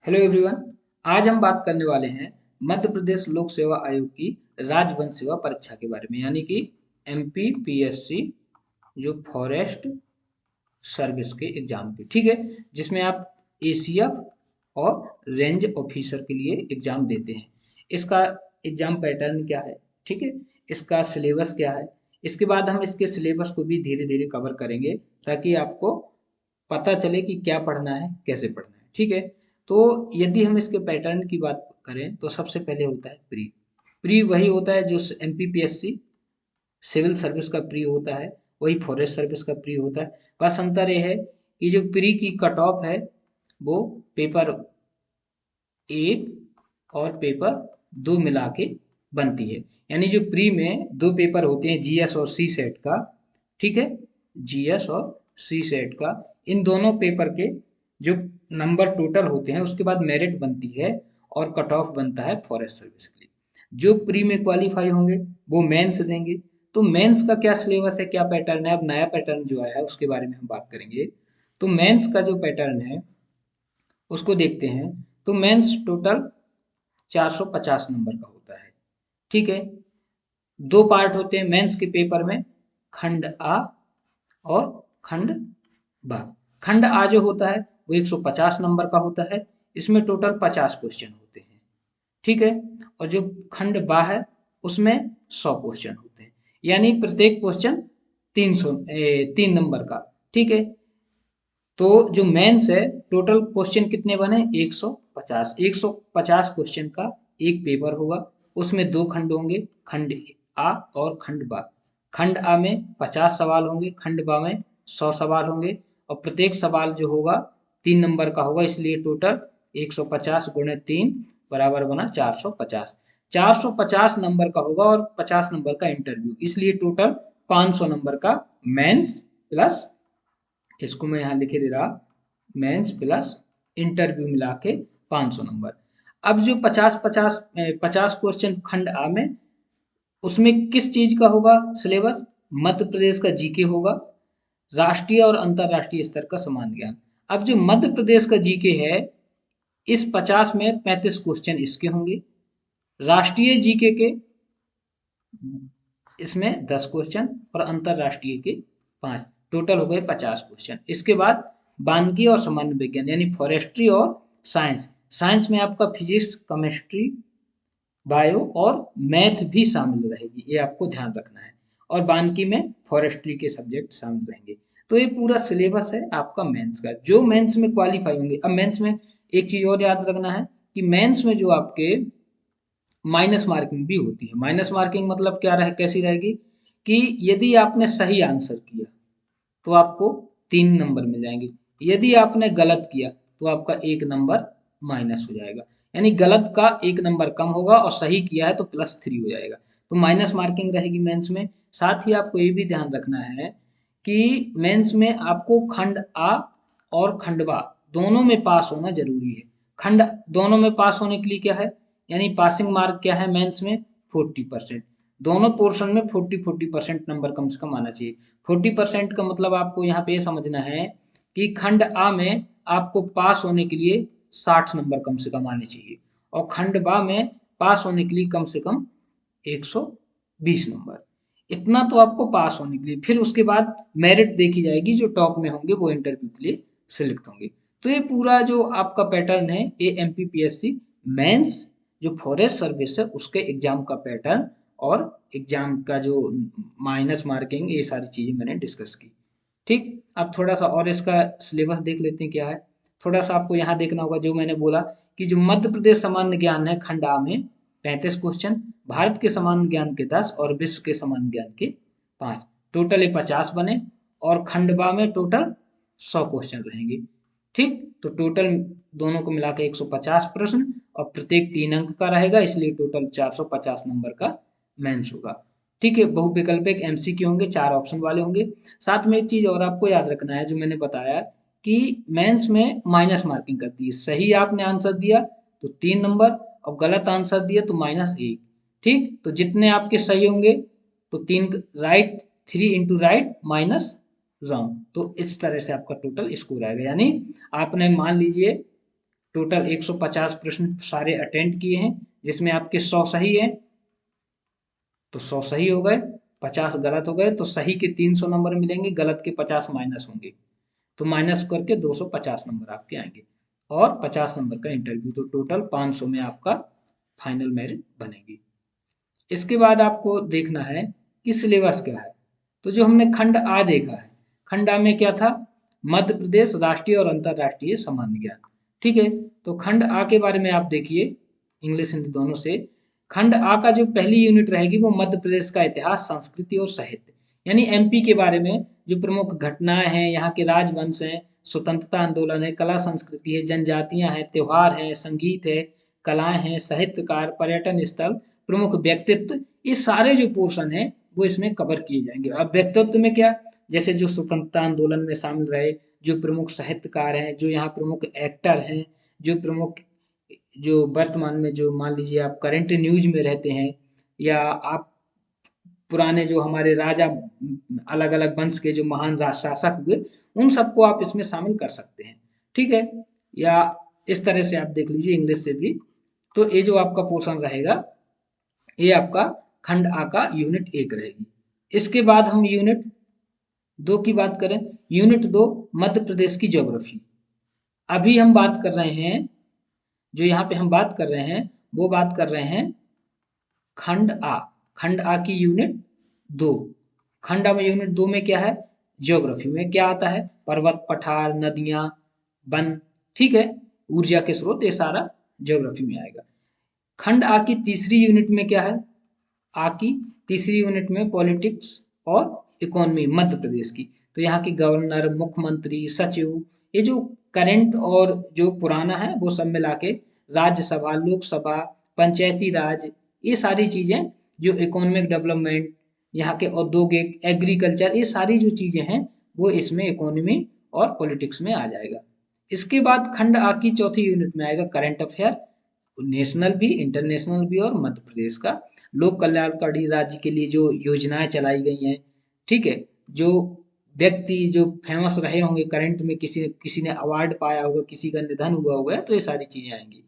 Hello everyone. आज हम बात करने वाले हैं मध्य प्रदेश लोक सेवा आयोग की राजवंश सेवा परीक्षा के बारे में, यानी कि एमपीपीएससी, जो फॉरेस्ट सर्विस के एग्जाम की, ठीक है, जिसमें आप एसीएफ और रेंज ऑफिसर के लिए एग्जाम देते हैं। इसका एग्जाम पैटर्न क्या है, ठीक है, इसका सिलेबस क्या है, इसके बाद हम इसके सिलेबस को भी धीरे धीरे कवर करेंगे ताकि आपको पता चले कि क्या पढ़ना है, कैसे पढ़ना है, ठीक है। तो यदि हम इसके पैटर्न की बात करें तो सबसे पहले होता है प्री। प्री वही होता है जो एमपीपीएससी सिविल सर्विस का प्री होता है, वही फॉरेस्ट सर्विस का प्री होता है। बस अंतर ये है कि जो प्री की कट ऑफ है वो पेपर एक और पेपर दो मिला के बनती है। यानी जो प्री में दो पेपर होते हैं, जीएस और सी सेट का, ठीक है, जीएस और सी सेट का, इन दोनों पेपर के जो नंबर टोटल होते हैं उसके बाद मेरिट बनती है और कट ऑफ बनता है फॉरेस्ट सर्विस के लिए। जो प्री में क्वालिफाई होंगे वो मेंस देंगे। तो मेंस का क्या सिलेबस है, क्या पैटर्न है, अब नया पैटर्न जो आया है उसके बारे में हम बात करेंगे। तो मेंस का जो पैटर्न है उसको देखते हैं। तो मेंस टोटल 450 नंबर का होता है, ठीक है। दो पार्ट होते हैं मेंस के पेपर में, खंड आ और खंड बा। खंड आ जो होता है वो 150 नंबर का होता है, इसमें टोटल 50 क्वेश्चन होते हैं, ठीक है। और जो खंड बा है उसमें 100 क्वेश्चन होते हैं, यानी प्रत्येक क्वेश्चन 3 नंबर का, ठीक है। तो जो मेंस है टोटल क्वेश्चन कितने बने, 150। 150 क्वेश्चन का एक पेपर होगा, उसमें दो खंड होंगे, खंड आ और खंड बा। खंड आ में 50 सवाल होंगे, खंड बा में 100 सवाल होंगे, और प्रत्येक सवाल जो होगा 3 नंबर का होगा, इसलिए टोटल 150 गुणे 3 बराबर बना 450। 450 नंबर का होगा और 50 नंबर का इंटरव्यू, इसलिए टोटल 500 नंबर का मेंस प्लस, इसको मैं यहाँ लिखे दे रहा, मेंस प्लस इंटरव्यू मिला के 500 नंबर। अब जो 50 क्वेश्चन खंड आ में, उसमें किस चीज का होगा सिलेबस, मध्य प्रदेश का जीके होगा, राष्ट्रीय और अंतरराष्ट्रीय स्तर का सामान्य ज्ञान। अब जो मध्य प्रदेश का जीके है, इस 50 में 35 क्वेश्चन इसके होंगे, राष्ट्रीय जीके के इसमें 10 क्वेश्चन और अंतरराष्ट्रीय के 5, टोटल हो गए 50 क्वेश्चन। इसके बाद वानिकी और सामान्य विज्ञान यानी फॉरेस्ट्री और साइंस। साइंस में आपका फिजिक्स, केमिस्ट्री, बायो और मैथ भी शामिल रहेगी, ये आपको ध्यान रखना है। और वानिकी में फॉरेस्ट्री के सब्जेक्ट शामिल रहेंगे। तो ये पूरा सिलेबस है आपका मेंस का, जो मेंस में क्वालिफाई होंगे। अब मेंस में एक चीज और याद रखना है कि मेंस में जो आपके माइनस मार्किंग भी होती है। माइनस मार्किंग मतलब क्या रहे, कैसी रहेगी कि यदि आपने सही आंसर किया तो आपको 3 नंबर मिल जाएंगे, यदि आपने गलत किया तो आपका 1 नंबर माइनस हो जाएगा। यानी गलत का 1 नंबर कम होगा और सही किया है तो +3 हो जाएगा। तो माइनस मार्किंग रहेगी मेंस में। साथ ही आपको ये भी ध्यान रखना है कि मेंस में आपको खंड आ और खंड बा दोनों में पास होना जरूरी है। खंड दोनों में पास होने के लिए क्या है, यानी पासिंग मार्क क्या है मेंस में, 40%। दोनों पोर्शन में 40% नंबर कम से कम आना चाहिए। 40% का मतलब आपको यहाँ पे समझना है कि खंड आ में आपको पास होने के लिए 60 नंबर कम से कम आने चाहिए, और खंड बा में पास होने के लिए कम से कम 120 नंबर। इतना तो आपको पास होने के लिए, फिर उसके बाद मेरिट देखी जाएगी, जो टॉप में होंगे वो इंटरव्यू के लिए सिलेक्ट होंगे। तो ये पूरा जो आपका पैटर्न है, ये एमपीपीएससी मेंस जो फॉरेस्ट सर्विस है उसके एग्जाम का पैटर्न और एग्जाम का जो माइनस मार्किंग, ये सारी चीजें मैंने डिस्कस की। ठीक, अब थोड़ा सा और इसका सिलेबस देख लेते हैं क्या है। थोड़ा सा आपको यहाँ देखना होगा, जो मैंने बोला कि जो मध्य प्रदेश सामान्य ज्ञान है खंड आ में 35 क्वेश्चन, भारत के सामान्य ज्ञान के 10 और विश्व के सामान्य ज्ञान के 5, टोटल ये 50 बने। और खंड बा में टोटल 100 क्वेश्चन रहेंगे। ठीक, तो टोटल दोनों को मिला के 150 प्रश्न और प्रत्येक 3 अंक का रहेगा, इसलिए टोटल 450 नंबर का मेंस होगा। ठीक है, बहुविकल्पिक एमसीक्यू होंगे, 4 ऑप्शन वाले होंगे। साथ में एक चीज और आपको याद रखना है, जो मैंने बताया कि मेंस में माइनस मार्किंग करती है। सही आपने आंसर दिया तो 3 नंबर, और गलत आंसर दिया तो -1। ठीक, तो जितने आपके सही होंगे तो 3 right, 3 into right minus wrong, तो इस तरह से आपका टोटल स्कोर आएगा। यानी आपने मान लीजिए टोटल 150 प्रश्न सारे अटेंड किए हैं, जिसमें आपके 100 सही है, तो 100 सही हो गए, 50 गलत हो गए, तो सही के 300 नंबर मिलेंगे, गलत के 50 माइनस होंगे, तो माइनस करके 250 नंबर आपके आएंगे और 50 नंबर का इंटरव्यू, तो टोटल 500 में आपका फाइनल मेरिट बनेगी। इसके बाद आपको देखना है कि सिलेबस क्या है। तो जो हमने खंड आ देखा है, खंड आ में क्या था, मध्य प्रदेश राष्ट्रीय और अंतर्राष्ट्रीय सामान्य ज्ञान। ठीक है, तो खंड आ के बारे में आप देखिए, इंग्लिश हिंदी दोनों से। खंड आ का जो पहली यूनिट रहेगी वो मध्य प्रदेश का इतिहास, संस्कृति और साहित्य, यानी एमपी के बारे में जो प्रमुख घटनाएं हैं, यहाँ के राजवंश हैं, स्वतंत्रता आंदोलन है, कला संस्कृति है, जनजातियां हैं, त्योहार हैं, संगीत है, कलाएं हैं, साहित्यकार, पर्यटन स्थल, प्रमुख व्यक्तित्व, ये सारे जो पोर्शन है वो इसमें कवर किए जाएंगे। अब व्यक्तित्व में क्या, जैसे जो स्वतंत्रता आंदोलन में शामिल रहे, जो प्रमुख साहित्यकार हैं, जो यहाँ प्रमुख एक्टर हैं, जो प्रमुख, जो वर्तमान में जो मान लीजिए आप करंट न्यूज में रहते हैं, या आप पुराने जो हमारे राजा अलग अलग वंश के जो महान शासक हुए, उन सबको आप इसमें शामिल कर सकते हैं। ठीक है, या इस तरह से आप देख लीजिए इंग्लिश से भी। तो ये जो आपका पोर्शन रहेगा, ये आपका खंड आ का यूनिट 1 रहेगी। इसके बाद हम यूनिट 2 की बात करें, यूनिट 2 मध्य प्रदेश की ज्योग्राफी। अभी हम बात कर रहे हैं, जो यहाँ पे हम बात कर रहे हैं वो बात कर रहे हैं खंड आ। खंड आ की यूनिट 2। खंड आ में यूनिट 2 में क्या है, ज्योग्राफी में क्या आता है, पर्वत, पठार, नदियां, वन, ठीक है, ऊर्जा के स्रोत, ये सारा ज्योग्राफी में आएगा। खंड आ की तीसरी यूनिट में क्या है, आ की तीसरी यूनिट में पॉलिटिक्स और इकोनॉमी मध्य प्रदेश की। तो यहाँ के गवर्नर, मुख्यमंत्री, सचिव, ये जो करंट और जो पुराना है वो सब मिला के, राज्यसभा, लोकसभा, पंचायती राज, ये सारी चीजें, जो इकोनॉमिक डेवलपमेंट, यहाँ के औद्योगिक, एग्रीकल्चर, ये सारी जो चीजें हैं वो इसमें इकोनॉमी और पॉलिटिक्स में आ जाएगा। इसके बाद खंड आ की चौथी यूनिट में आएगा करंट अफेयर, नेशनल भी, इंटरनेशनल भी और मध्य प्रदेश का। लोक कल्याणकारी राज्य के लिए जो योजनाएं चलाई गई हैं, ठीक है, जो व्यक्ति जो फेमस रहे होंगे करंट में, किसी ने अवार्ड पाया होगा, किसी का निधन हुआ होगा, तो ये सारी चीजें आएंगी।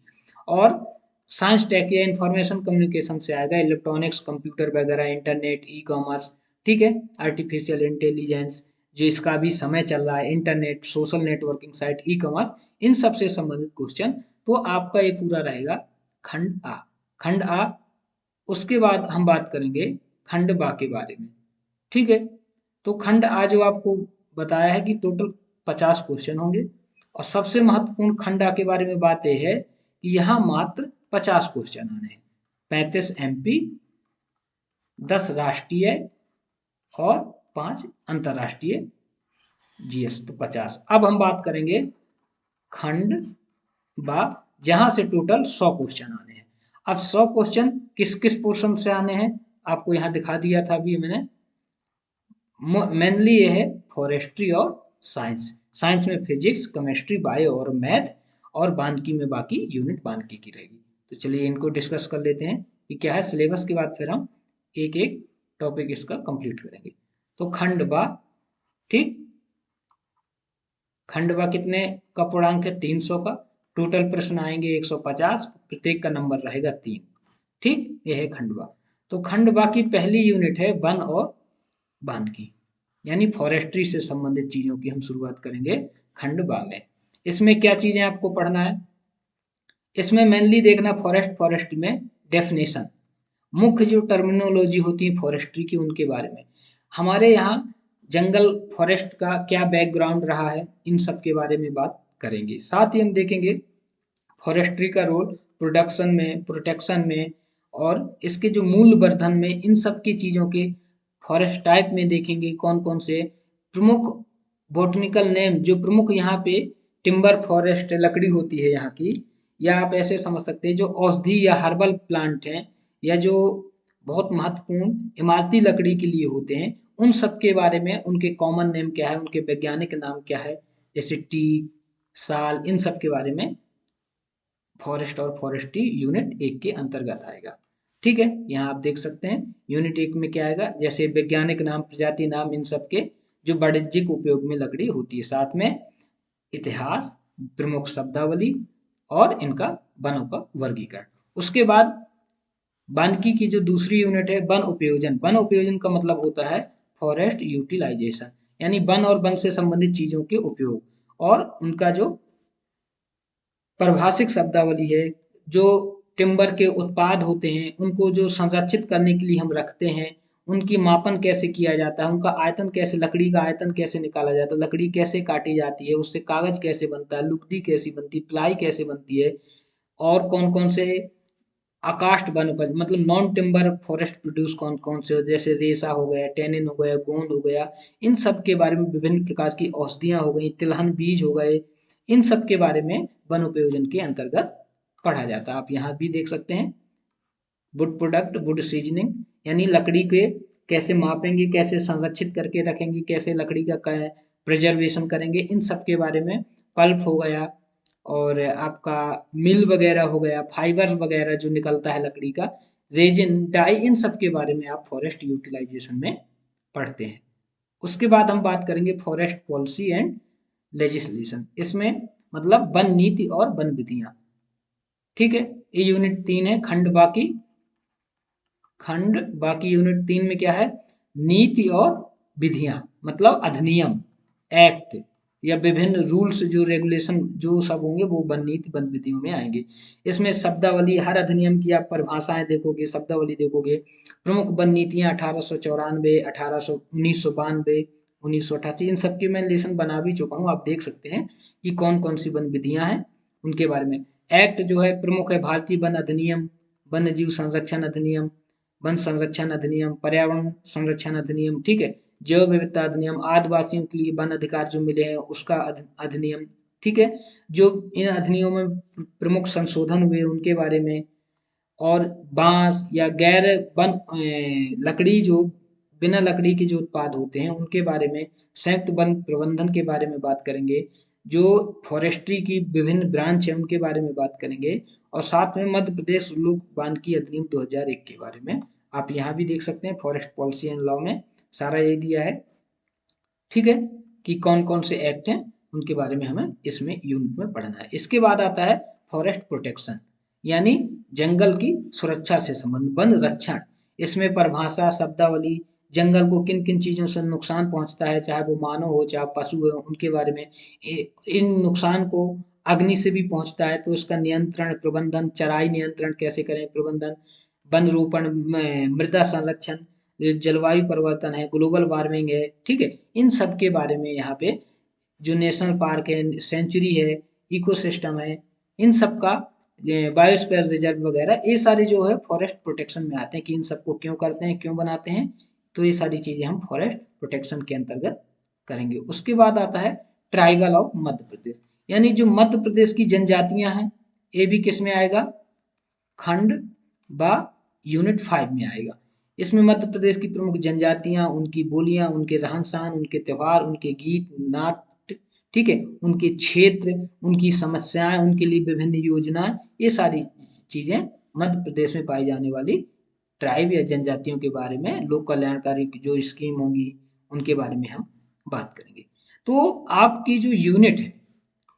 और साइंस टेक या इंफॉर्मेशन कम्युनिकेशन से आएगा, इलेक्ट्रॉनिक्स, कंप्यूटर वगैरह, इंटरनेट, ई कॉमर्स, ठीक है, आर्टिफिशियल इंटेलिजेंस, जो इसका भी समय चल रहा है, internet, social networking site, e commerce, इन सब से संबंधित क्वेश्चन। तो आपका ये पूरा रहेगा खंड आ। खंड आ, उसके बाद हम बात करेंगे खंड बा के बारे में। ठीक है, तो खंड आ जो आपको बताया है कि टोटल 50 क्वेश्चन होंगे, और सबसे महत्वपूर्ण खंड आ के बारे में बात यह है कि यहाँ मात्र 50 क्वेश्चन आने हैं, 35 एमपी, 10 राष्ट्रीय और 5 अंतर्राष्ट्रीय जीएस, तो 50। अब हम बात करेंगे खंड बा, जहां से टोटल 100 क्वेश्चन आने हैं। अब 100 क्वेश्चन किस किस पोर्शन से आने हैं, आपको यहाँ दिखा दिया था अभी मैंने। मेनली ये है फॉरेस्ट्री और साइंस। साइंस में फिजिक्स, केमिस्ट्री, बायो और मैथ, और बानकी में बाकी यूनिट बानकी की रहेगी। तो चलिए इनको डिस्कस कर लेते हैं कि क्या है सिलेबस के बाद फिर हम एक एक टॉपिक इसका कंप्लीट करेंगे। तो खंड बा, ठीक, खंड बा कितने का पूर्णांक है, 300 का। टोटल प्रश्न आएंगे 150, प्रत्येक का नंबर रहेगा 3। ठीक, ये है खंडवा। तो खंडवा की पहली यूनिट है वन और बानकी, यानी फॉरेस्ट्री से संबंधित चीजों की हम शुरुआत करेंगे खंडवा में। इसमें क्या चीजें आपको पढ़ना है, इसमें मेनली देखना फॉरेस्ट, फॉरेस्ट में डेफिनेशन, मुख्य जो टर्मिनोलॉजी होती है फॉरेस्ट्री की, उनके बारे में। हमारे यहाँ जंगल फॉरेस्ट का क्या बैकग्राउंड रहा है, इन सब के बारे में बात करेंगे। साथ ही हम देखेंगे फॉरेस्ट्री का रोल प्रोडक्शन में, प्रोटेक्शन में, और इसके जो मूल्य वर्धन में, इन सब की चीज़ों के फॉरेस्ट टाइप में देखेंगे कौन कौन से प्रमुख बोटनिकल नेम, जो प्रमुख यहाँ पे टिम्बर फॉरेस्ट लकड़ी होती है यहाँ की, या आप ऐसे समझ सकते हैं जो औषधि या हर्बल प्लांट हैं, या जो बहुत महत्वपूर्ण इमारती लकड़ी के लिए होते हैं, उन सब के बारे में, उनके कॉमन नेम क्या है, उनके वैज्ञानिक नाम क्या है, जैसे टीक, साल, इन सब के बारे में फॉरेस्ट और फॉरेस्ट्री यूनिट 1 के अंतर्गत आएगा। ठीक है, यहाँ आप देख सकते हैं यूनिट 1 में क्या आएगा, जैसे वैज्ञानिक नाम, प्रजाति नाम, इन सब के जो वाणिज्यिक उपयोग में लकड़ी होती है। साथ में इतिहास, प्रमुख शब्दावली, और इनका वनों का वर्गीकरण। उसके बाद वानिकी की जो दूसरी यूनिट है वन उपयोजन। वन उपयोजन का मतलब होता है फॉरेस्ट यूटिलाइजेशन, यानी वन और वन से संबंधित चीजों के उपयोग और उनका जो परिभाषिक शब्दावली है, जो टिम्बर के उत्पाद होते हैं उनको जो संरक्षित करने के लिए हम रखते हैं, उनकी मापन कैसे किया जाता है, उनका आयतन कैसे, लकड़ी का आयतन कैसे निकाला जाता है, लकड़ी कैसे काटी जाती है, उससे कागज कैसे बनता है, लुगदी कैसी बनती है, प्लाई कैसे बनती है, और कौन कौन से आकाष्ठ वन उपज मतलब नॉन टिम्बर फॉरेस्ट प्रोड्यूस कौन कौन से, जैसे रेशा हो गया, टेनिन हो गया, गोंद हो गया, इन सब के बारे में, विभिन्न प्रकार की औषधियां हो गई, तिलहन बीज हो गए, इन सब के बारे में वन उपयोजन के अंतर्गत पढ़ा जाता है। आप यहाँ भी देख सकते हैं वुड प्रोडक्ट, वुड सीजनिंग, यानी लकड़ी के कैसे मापेंगे, कैसे संरक्षित करके रखेंगे, कैसे लकड़ी का प्रिजर्वेशन करेंगे, इन सब के बारे में। पल्प हो गया और आपका मिल वगैरह हो गया, फाइबर वगैरह जो निकलता है लकड़ी का, रेजिन, डाई, इन सब के बारे में आप फॉरेस्ट यूटिलाइजेशन में पढ़ते हैं। उसके बाद हम बात करेंगे फॉरेस्ट पॉलिसी एंड लेजिस्लेशन। इसमें मतलब वन नीति और वन विधियां। ठीक है, ये यूनिट 3 है। खंड बाकी यूनिट 3 में क्या है, नीति और विधियां, मतलब अधिनियम, एक्ट या विभिन्न रूल्स, जो रेगुलेशन जो सब होंगे वो वन नीति वन विधियों में आएंगे। इसमें शब्दावली, हर अधिनियम की आप परिभाषाएं देखोगे, शब्दावली देखोगे। प्रमुख वन नीतियां 1894, 1992, 1988, इन सब की मैं लेसन बना भी चुका हूँ, आप देख सकते हैं कि कौन कौन सी वन विधियां हैं उनके बारे में। एक्ट जो है प्रमुख है भारतीय वन अधिनियम, वन्य जीव संरक्षण अधिनियम, वन संरक्षण अधिनियम, पर्यावरण संरक्षण अधिनियम, ठीक है, जैव विविधता अधिनियम, आदिवासियों के लिए वन अधिकार जो मिले हैं उसका अधिनियम, ठीक है, जो इन अधिनियमों में प्रमुख संशोधन हुए उनके बारे में। और बांस या गैर वन लकड़ी, जो बिना लकड़ी के जो उत्पाद होते हैं उनके बारे में। संयुक्त वन प्रबंधन के बारे में बात करेंगे, जो फॉरेस्ट्री की विभिन्न ब्रांच है उनके बारे में बात करेंगे। और साथ में मध्य प्रदेश लोक वानिकी अधिनियम 2001 के बारे में आप यहाँ भी देख सकते हैं, फॉरेस्ट पॉलिसी एंड लॉ में सारा ये दिया है। ठीक है, कि कौन कौन से एक्ट हैं उनके बारे में हमें इसमें यूनिट में पढ़ना है। इसके बाद आता है फॉरेस्ट प्रोटेक्शन, यानी जंगल की सुरक्षा से संबंध, वन रक्षण। इसमें परिभाषा, शब्दावली, जंगल को किन किन चीजों से नुकसान पहुंचता है, चाहे वो मानव हो चाहे पशु हो, उनके बारे में। इन नुकसान को अग्नि से भी पहुंचता है तो इसका नियंत्रण, प्रबंधन, चराई नियंत्रण कैसे करें, प्रबंधन, वन रोपण, मृदा संरक्षण, जलवायु परिवर्तन है, ग्लोबल वार्मिंग है, ठीक है, इन सब के बारे में यहाँ पे जो नेशनल पार्क है, सेंचुरी है, इकोसिस्टम है, इन सब का, बायोस्फीयर रिजर्व वगैरह, ये सारे जो है फॉरेस्ट प्रोटेक्शन में आते हैं कि इन सबको क्यों करते हैं, क्यों बनाते हैं, तो ये सारी चीजें हम फॉरेस्ट प्रोटेक्शन के अंतर्गत करेंगे। उसके बाद आता है ट्राइबल ऑफ मध्य प्रदेश, यानी जो मध्य प्रदेश की जनजातियां हैं, ये भी किस में आएगा, खंड व यूनिट 5 में आएगा। इसमें मध्य प्रदेश की प्रमुख जनजातियां, उनकी बोलियां, उनके रहन सहन, उनके त्योहार, उनके गीत नाट्य, ठीक है, उनके क्षेत्र, उनकी समस्याएं, उनके लिए विभिन्न योजनाएं, ये सारी चीजें मध्य प्रदेश में पाई जाने वाली ट्राइब या जनजातियों के बारे में, लोक कल्याणकारी जो स्कीम होंगी उनके बारे में हम बात करेंगे। तो आपकी जो यूनिट है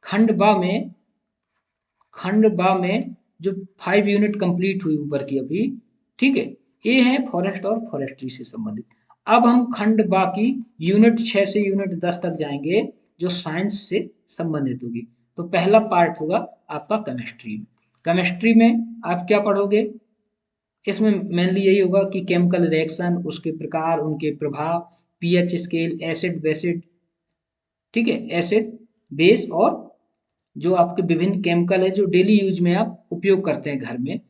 खंड बा में जो 5 यूनिट कंप्लीट हुई ऊपर की अभी, ठीक है, ये है फॉरेस्ट और फॉरेस्ट्री से संबंधित। अब हम खंड बा की यूनिट 6 से यूनिट 10 तक जाएंगे, जो साइंस से संबंधित होगी। तो पहला पार्ट होगा आपका केमिस्ट्री में। केमिस्ट्री में आप क्या पढ़ोगे, इसमें मेनली यही होगा कि केमिकल रिएक्शन, उसके प्रकार, उनके प्रभाव, पीएच स्केल, एसिड बेसिड, ठीक है, एसिड बेस, और जो आपके विभिन्न केमिकल है जो डेली यूज में आप उपयोग करते हैं घर में,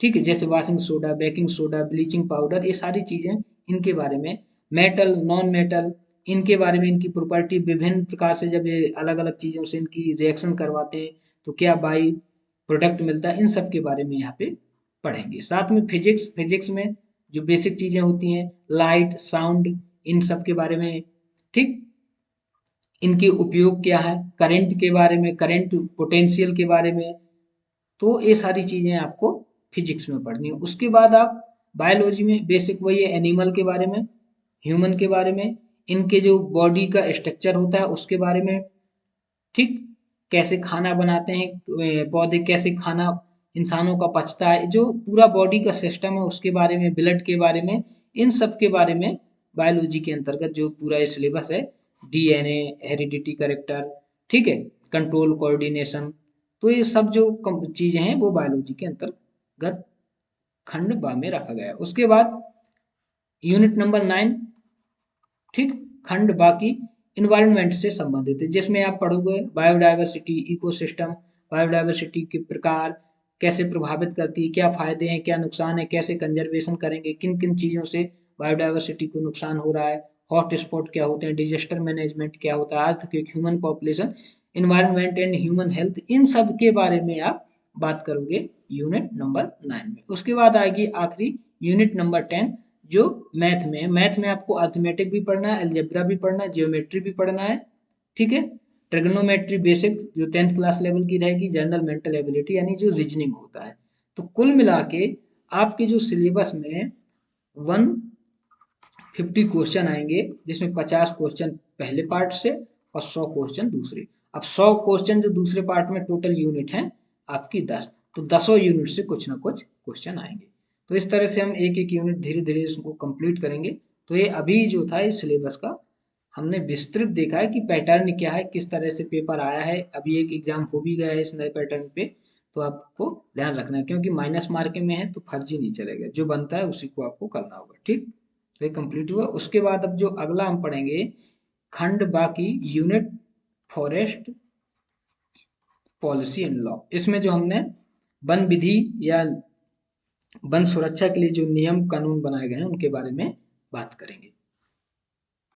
ठीक है, जैसे washing soda, baking soda, bleaching powder, ये सारी चीजें इनके बारे में। मेटल, नॉन मेटल, इनके बारे में, इनकी प्रॉपर्टी, विभिन्न प्रकार से जब ये अलग अलग चीजों से इनकी रिएक्शन करवाते हैं तो क्या बाई प्रोडक्ट मिलता है, इन सब के बारे में यहाँ पे पढ़ेंगे। साथ में फिजिक्स में जो बेसिक चीजें होती हैं, लाइट, साउंड, इन सब के बारे में, ठीक, इनके उपयोग क्या है, करंट के बारे में, करंट पोटेंशियल के बारे में, तो ये सारी चीजें आपको फिजिक्स में पढ़नी है। उसके बाद आप बायोलॉजी में बेसिक वही है, एनिमल के बारे में, ह्यूमन के बारे में, इनके जो बॉडी का स्ट्रक्चर होता है उसके बारे में, ठीक, कैसे खाना बनाते हैं पौधे, कैसे खाना इंसानों का पचता है, जो पूरा बॉडी का सिस्टम है उसके बारे में, ब्लड के बारे में, इन सब के बारे में बायोलॉजी के अंतर्गत जो पूरा ये सिलेबस है, डीएनए, हेरिडिटी कैरेक्टर, ठीक है, कंट्रोल, कोऑर्डिनेशन, तो ये सब जो चीजें हैं वो बायोलॉजी के अंतर्गत खंड बा में रखा गया है। उसके बाद यूनिट नंबर 9, ठीक, खंड बाकी इन्वायरमेंट से संबंधित है, जिसमें आप पढ़ोगे बायोडायवर्सिटी, इकोसिस्टम, बायोडायवर्सिटी के प्रकार, कैसे प्रभावित करती है, क्या फायदे हैं, क्या नुकसान है, कैसे कंजर्वेशन करेंगे, किन किन चीज़ों से बायोडायवर्सिटी को नुकसान हो रहा है, हॉट स्पॉट क्या होते हैं, डिजास्टर मैनेजमेंट क्या होता है, earthquake, human population, environment and human health, इन सब के बारे में आप बात करोगे यूनिट नंबर 9 में। उसके बाद आएगी आखिरी यूनिट नंबर 10, जो मैथ में है। मैथ में आपको अर्थमेटिक भी पढ़ना है, अलजेब्रा भी पढ़ना है, जियोमेट्री भी पढ़ना है, ठीक है, ट्रिग्नोमेट्री बेसिक जो 10th क्लास लेवल की रहेगी, जनरल मेंटल एबिलिटी यानी जो रीजनिंग होता है। तो कुल मिला के आपके जो सिलेबस में 150 क्वेश्चन आएंगे, जिसमें 50 क्वेश्चन पहले पार्ट से और 100 क्वेश्चन दूसरे। अब 100 क्वेश्चन जो दूसरे पार्ट में, टोटल यूनिट है आपकी 10, तो 10 यूनिट से कुछ ना कुछ क्वेश्चन आएंगे। तो इस तरह से हम एक एक यूनिट धीरे धीरे इसको कंप्लीट करेंगे। तो ये अभी जो था इस सिलेबस का हमने विस्तृत देखा है कि पैटर्न क्या है, किस तरह से पेपर आया है, अभी एक एग्जाम हो भी गया है इस नए पैटर्न पे, तो आपको ध्यान रखना है, क्योंकि माइनस मार्किंग में है तो फर्जी नहीं चलेगा, जो बनता है उसी को आपको करना होगा, ठीक। तो ये कंप्लीट हुआ। उसके बाद अब जो अगला हम पढ़ेंगे खंड बाकी unit forest policy and law, इसमें जो हमने वन विधि या वन सुरक्षा के लिए जो नियम कानून बनाए गए हैं उनके बारे में बात करेंगे।